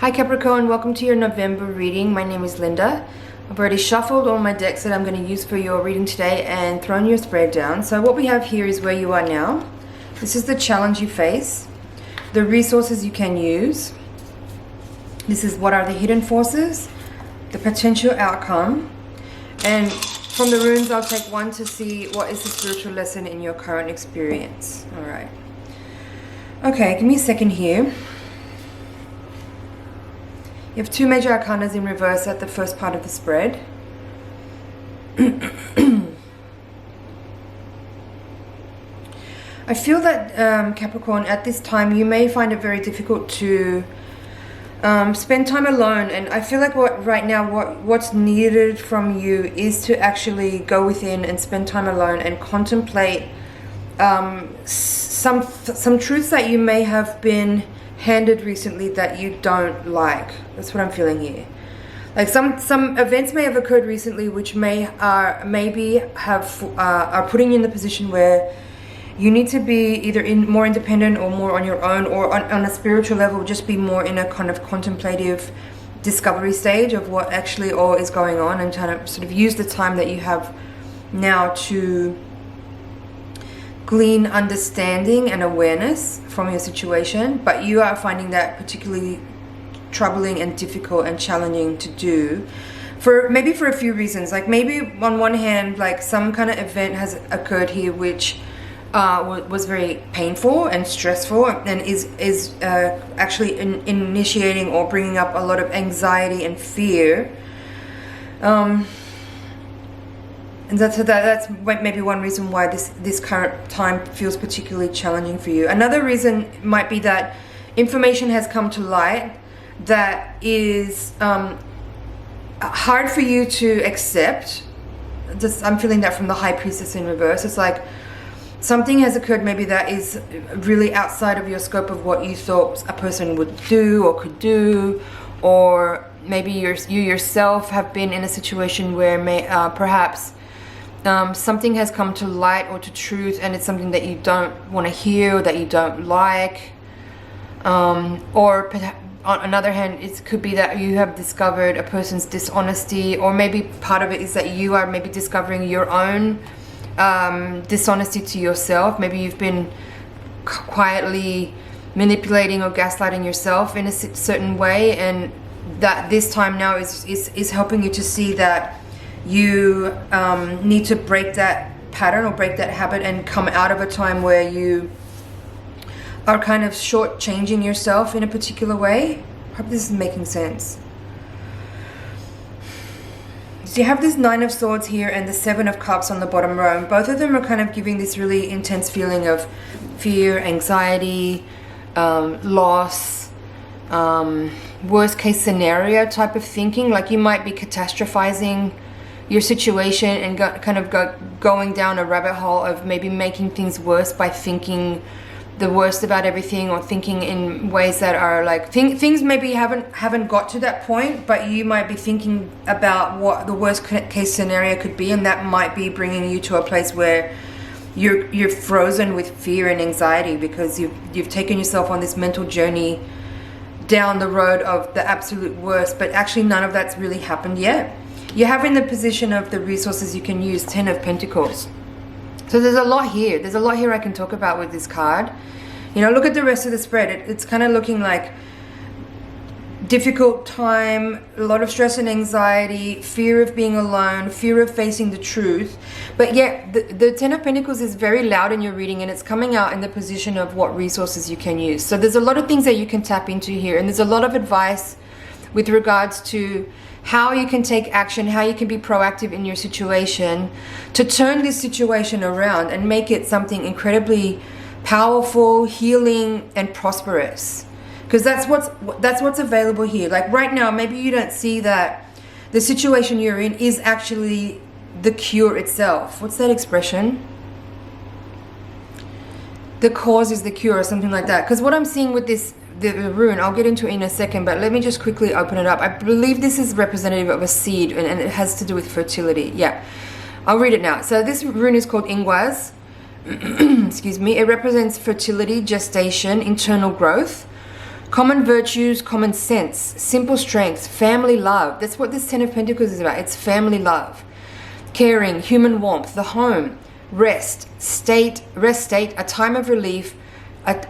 Hi Capricorn, welcome to your November reading. My name is Linda. I've already shuffled all my decks that I'm going to use for your reading today and thrown your spread down. So what we have here is where you are now. This is the challenge you face, the resources you can use. This is what are the hidden forces, the potential outcome. And from the runes, I'll take one to see what is the spiritual lesson in your current experience. All right. Okay, give me a second here. You have two major arcanas in reverse at the first part of the spread. I feel that Capricorn, at this time, you may find it very difficult to spend time alone, and I feel like what's needed from you is to actually go within and spend time alone and contemplate some truths that you may have been handed recently that you don't like. That's what I'm feeling here. Like some events may have occurred recently which are putting you in the position where you need to be either more independent or more on your own, or on a spiritual level just be more in a kind of contemplative discovery stage of what actually all is going on, and trying to sort of use the time that you have now to glean understanding and awareness from your situation. But you are finding that particularly troubling and difficult and challenging to do for a few reasons. Like maybe on one hand, like some kind of event has occurred here which was very painful and stressful and is actually initiating or bringing up a lot of anxiety and fear. And that's maybe one reason why this current time feels particularly challenging for you. Another reason might be that information has come to light that is hard for you to accept. I'm feeling that from the High Priestess in reverse. It's like something has occurred maybe that is really outside of your scope of what you thought a person would do or could do, or maybe you yourself have been in a situation where perhaps something has come to light or to truth, and it's something that you don't want to hear or that you don't like. Or perhaps, on another hand, it could be that you have discovered a person's dishonesty, or maybe part of it is that you are maybe discovering your own dishonesty to yourself. Maybe you've been quietly manipulating or gaslighting yourself in a certain way, and that this time now is helping you to see that you need to break that pattern or break that habit and come out of a time where you are kind of shortchanging yourself in a particular way. I hope this is making sense. So you have this Nine of Swords here and the Seven of Cups on the bottom row. Both of them are kind of giving this really intense feeling of fear, anxiety, loss, worst case scenario type of thinking. Like you might be catastrophizing your situation and going down a rabbit hole of maybe making things worse by thinking the worst about everything, or thinking in ways that are like things maybe haven't got to that point, but you might be thinking about what the worst case scenario could be, and that might be bringing you to a place where you're frozen with fear and anxiety because you've taken yourself on this mental journey down the road of the absolute worst, but actually none of that's really happened yet. You have in the position of the resources you can use, 10 of Pentacles. So there's a lot here. There's a lot here I can talk about with this card. You know, look at the rest of the spread. It's kind of looking like difficult time, a lot of stress and anxiety, fear of being alone, fear of facing the truth. But yet the 10 of Pentacles is very loud in your reading, and it's coming out in the position of what resources you can use. So there's a lot of things that you can tap into here, and there's a lot of advice with regards to how you can take action, how you can be proactive in your situation to turn this situation around and make it something incredibly powerful, healing, and prosperous. Because that's what's available here. Like right now, maybe you don't see that the situation you're in is actually the cure itself. What's that expression? The cause is the cure, or something like that. Because what I'm seeing with the rune, I'll get into it in a second, but let me just quickly open it up. I believe this is representative of a seed, and it has to do with fertility. Yeah, I'll read it now. So this rune is called Ingwaz. Excuse me. It represents fertility, gestation, internal growth. Common virtues, common sense, simple strengths, family love. That's what this Ten of Pentacles is about. It's family love. Caring, human warmth, the home, rest state, a time of relief,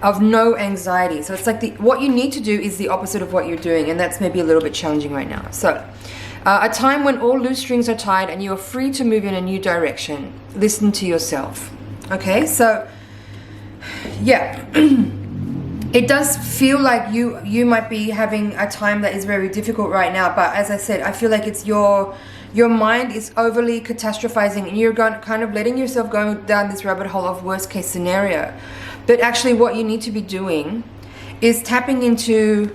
of no anxiety. So it's like what you need to do is the opposite of what you're doing, and that's maybe a little bit challenging right now. So a time when all loose strings are tied and you are free to move in a new direction. Listen to yourself. Okay, so yeah. It does feel like you might be having a time that is very difficult right now, but as I said, I feel like it's your mind is overly catastrophizing, and you're kind of letting yourself go down this rabbit hole of worst case scenario. But actually what you need to be doing is tapping into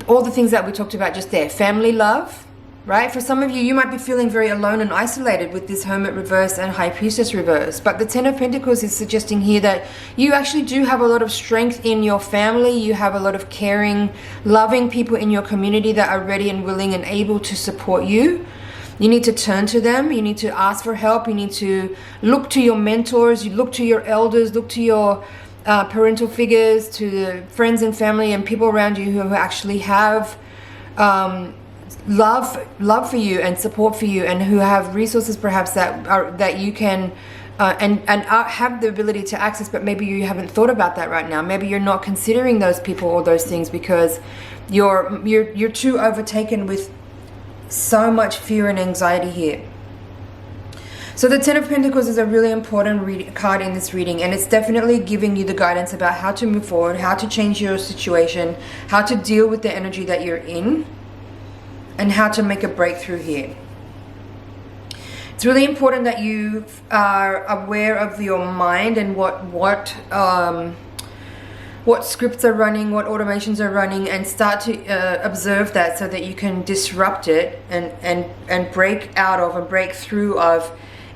all the things that we talked about just there. Family love, right? For some of you, you might be feeling very alone and isolated with this Hermit reverse and High Priestess reverse. But the Ten of Pentacles is suggesting here that you actually do have a lot of strength in your family. You have a lot of caring, loving people in your community that are ready and willing and able to support you. You need to turn to them. You need to ask for help. You need to look to your mentors. You look to your elders. Look to your parental figures, to the friends and family and people around you who actually have love for you and support for you, and who have resources perhaps that you can and have the ability to access, but maybe you haven't thought about that right now. Maybe you're not considering those people or those things because you're too overtaken with so much fear and anxiety here. So the Ten of Pentacles is a really important card in this reading, and it's definitely giving you the guidance about how to move forward, how to change your situation, how to deal with the energy that you're in, and how to make a breakthrough here. It's really important that you are aware of your mind and what scripts are running, what automations are running, and start to observe that so that you can disrupt it and break out of and break through of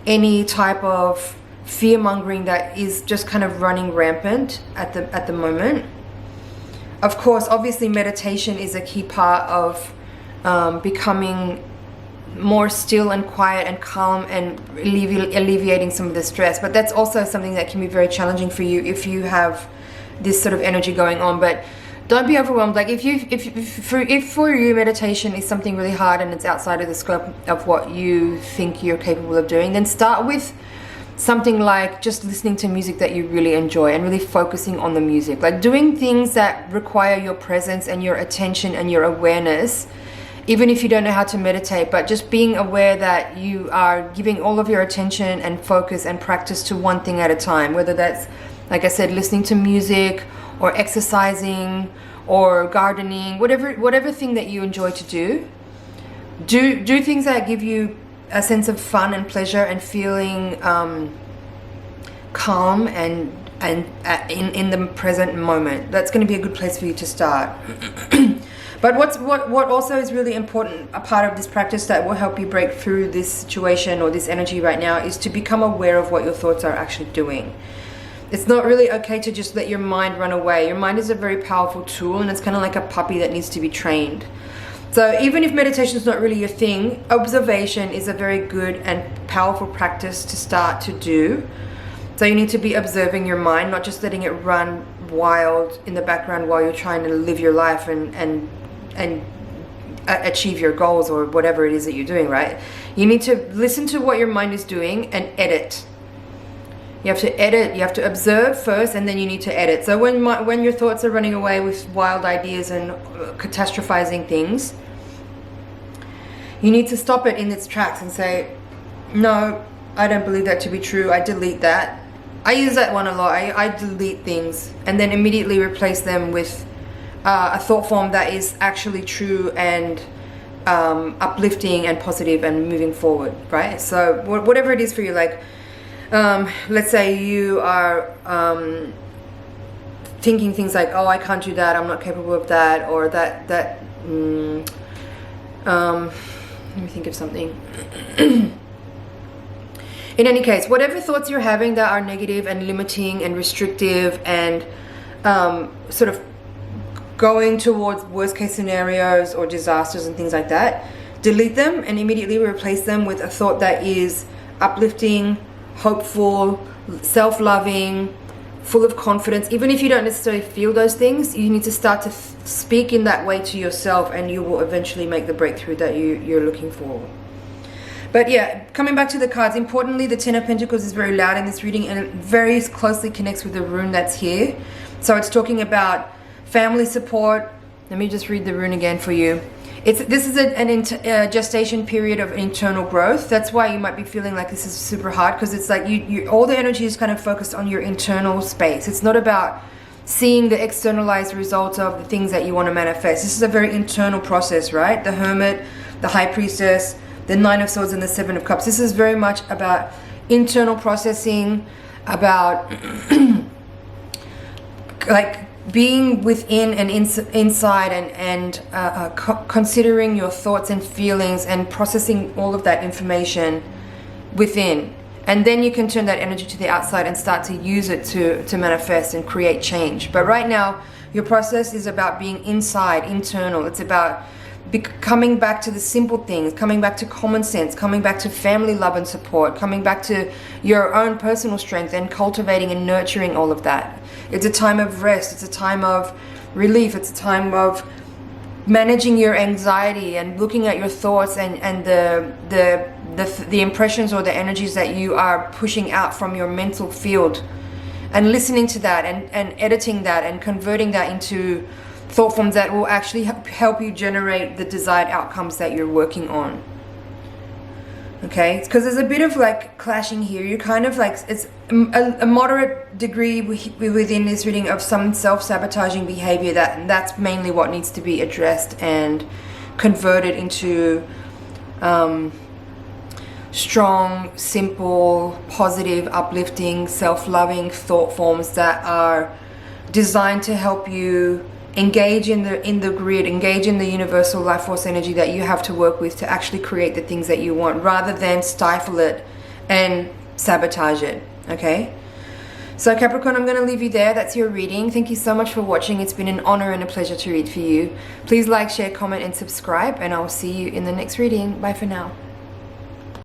any type of fear-mongering that is just kind of running rampant at the moment. Of course, obviously meditation is a key part of becoming more still and quiet and calm and alleviating some of the stress, but that's also something that can be very challenging for you if you have this sort of energy going on. But don't be overwhelmed. Like if for you meditation is something really hard and it's outside of the scope of what you think you're capable of doing, then start with something like just listening to music that you really enjoy and really focusing on the music, like doing things that require your presence and your attention and your awareness. Even if you don't know how to meditate, but just being aware that you are giving all of your attention and focus and practice to one thing at a time, whether that's, like I said, listening to music or exercising or gardening, whatever thing that you enjoy to do. Do things that give you a sense of fun and pleasure and feeling calm and in the present moment. That's going to be a good place for you to start. But what also is really important, a part of this practice that will help you break through this situation or this energy right now, is to become aware of what your thoughts are actually doing. It's not really okay to just let your mind run away. Your mind is a very powerful tool, and it's kind of like a puppy that needs to be trained. So even if meditation is not really your thing, observation is a very good and powerful practice to start to do. So you need to be observing your mind, not just letting it run wild in the background while you're trying to live your life and achieve your goals or whatever it is that you're doing, right? You need to listen to what your mind is doing and edit. You have to edit, you have to observe first, and then you need to edit. So when your thoughts are running away with wild ideas and catastrophizing things, you need to stop it in its tracks and say, no, I don't believe that to be true. I delete that. I use that one a lot. I delete things and then immediately replace them with a thought form that is actually true and uplifting and positive and moving forward, right? So whatever it is for you, like let's say you are thinking things like, oh, I can't do that, I'm not capable of that, or that let me think of something. In any case, whatever thoughts you're having that are negative and limiting and restrictive and sort of going towards worst case scenarios or disasters and things like that, delete them and immediately replace them with a thought that is uplifting, hopeful, self-loving, full of confidence. Even if you don't necessarily feel those things, you need to start to speak in that way to yourself, and you will eventually make the breakthrough that you're looking for. But yeah, coming back to the cards, importantly, the Ten of Pentacles is very loud in this reading, and it very closely connects with the rune that's here. So it's talking about family support. Let me just read the rune again for you. This is a gestation period of internal growth. That's why you might be feeling like this is super hard, because it's like all the energy is kind of focused on your internal space. It's not about seeing the externalized results of the things that you want to manifest. This is a very internal process, right? The Hermit, the High Priestess, the Nine of Swords, and the Seven of Cups. This is very much about internal processing, about like being within and inside, and considering your thoughts and feelings and processing all of that information within. And then you can turn that energy to the outside and start to use it to manifest and create change. But right now, your process is about being inside, internal. It's about coming back to the simple things, coming back to common sense, coming back to family love and support, coming back to your own personal strength, and cultivating and nurturing all of that. It's a time of rest. It's a time of relief. It's a time of managing your anxiety and looking at your thoughts and the impressions or the energies that you are pushing out from your mental field, and listening to that and editing that and converting that into thought forms that will actually help you generate the desired outcomes that you're working on. Okay, because there's a bit of like clashing here. You kind of like, it's a moderate degree within this reading of some self-sabotaging behavior, that's mainly what needs to be addressed and converted into strong, simple, positive, uplifting, self-loving thought forms that are designed to help you engage in the grid, engage in the universal life force energy that you have to work with to actually create the things that you want, rather than stifle it and sabotage it. Okay, so Capricorn, I'm going to leave you there. That's your reading. Thank you so much for watching. It's been an honor and a pleasure to read for you. Please like, share, comment, and subscribe, and I'll see you in the next reading. Bye for now.